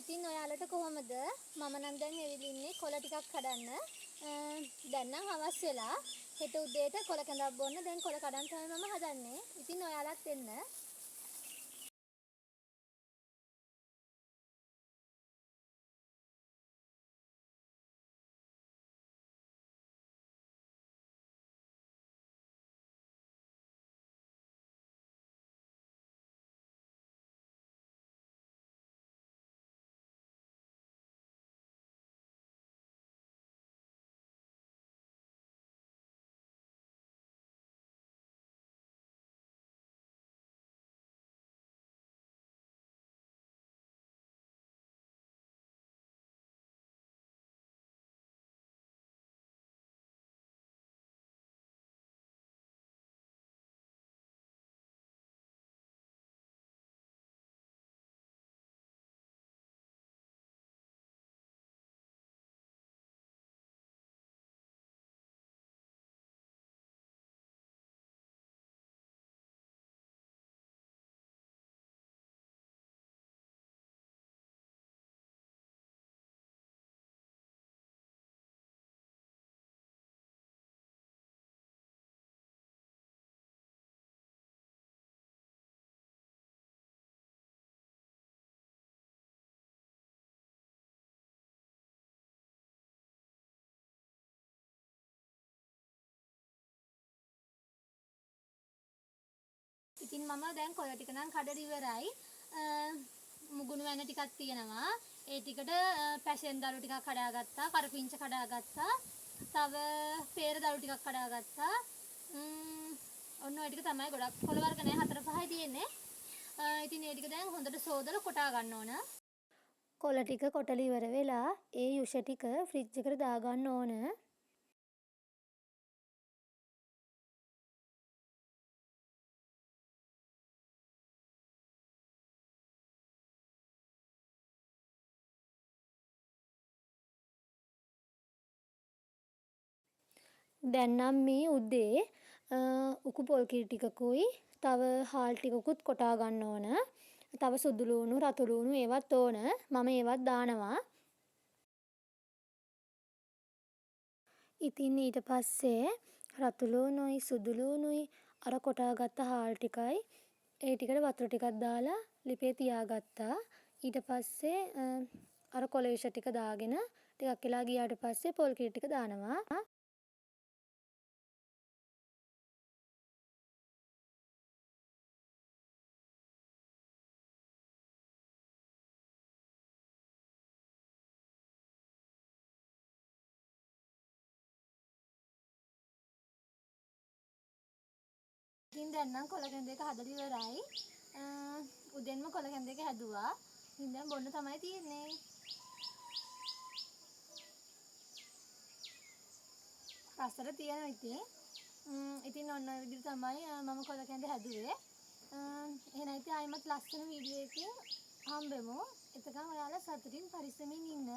ඉතින් ඔයාලට කොහොමද? මම නම් දැන් ඇවිල්ලා ඉන්නේ කොළ ටිකක් කඩන්න. දැන් නම් හවස් වෙලා. හෙට උදේට කොළ කැඳක් බොන්න දැන් කොළ කඩන්න තමයි මම හදන්නේ. ඉතින් ඔයාලත් එන්න. ඉතින් මම දැන් කොළ ටික නම් කඩලා ඉවරයි. මුගුණු වැන ටිකක් තියෙනවා. ඒ ටිකට පැෂන් දළු ටිකක් කඩාගත්තා, කරපිංච කඩාගත්තා. තව peer දළු ටිකක් කඩාගත්තා. ඔන්න ඔය ටික තමයි ගොඩක් කොළ වර්ග නෑ 4-5යි තියෙන්නේ. ඉතින් ඒ ටික දැන් හොඳට සෝදලා කොටා ගන්න ඕන. කොළ ටික කොටලා ඉවර වෙලා ඒ යුෂ ටික ෆ්‍රිජ් එකට දාගන්න ඕන. දැන් නම් මේ උදේ උකු පොල් කිරි ටිකකුයි තව හාල් ටිකකුත් කොටා ගන්න ඕන. තව සුදු ලූණු රතු ලූණු ඒවත් ඕන. මම ඒවත් දානවා. ඉතින් ඊට පස්සේ රතු ලූණුයි සුදු ලූණුයි අර කොටාගත්ත හාල් ටිකයි ඒ ටිකට වතුර ටිකක් දාලා ලිපේ තියාගත්තා. ඊට පස්සේ අර කොළ යුෂ ටික දාගෙන ටිකක් වෙලා ගියාට පස්සේ පොල් කිරි ටික දානවා. ඉතින් දැන් නම් කොළ කැඳ එක හදලා ඉවරයි. උදෙන්ම කොළ කැඳ එක හැදුවා. ඉතින් දැන් බොන්න තමයි තියෙන්නේ. රසට තියෙනවා ඉතින්. ඉතින් ඔන්න ඔය විදිහට තමයි මම කොළ කැඳ හැදුවේ. එහෙනම් ඉතින් ආයෙමත් ලස්සන වීඩියෝ එකකින් හම්බෙමු. එතකන් ඔයාලා සතුටින් පරිස්සමින් ඉන්න.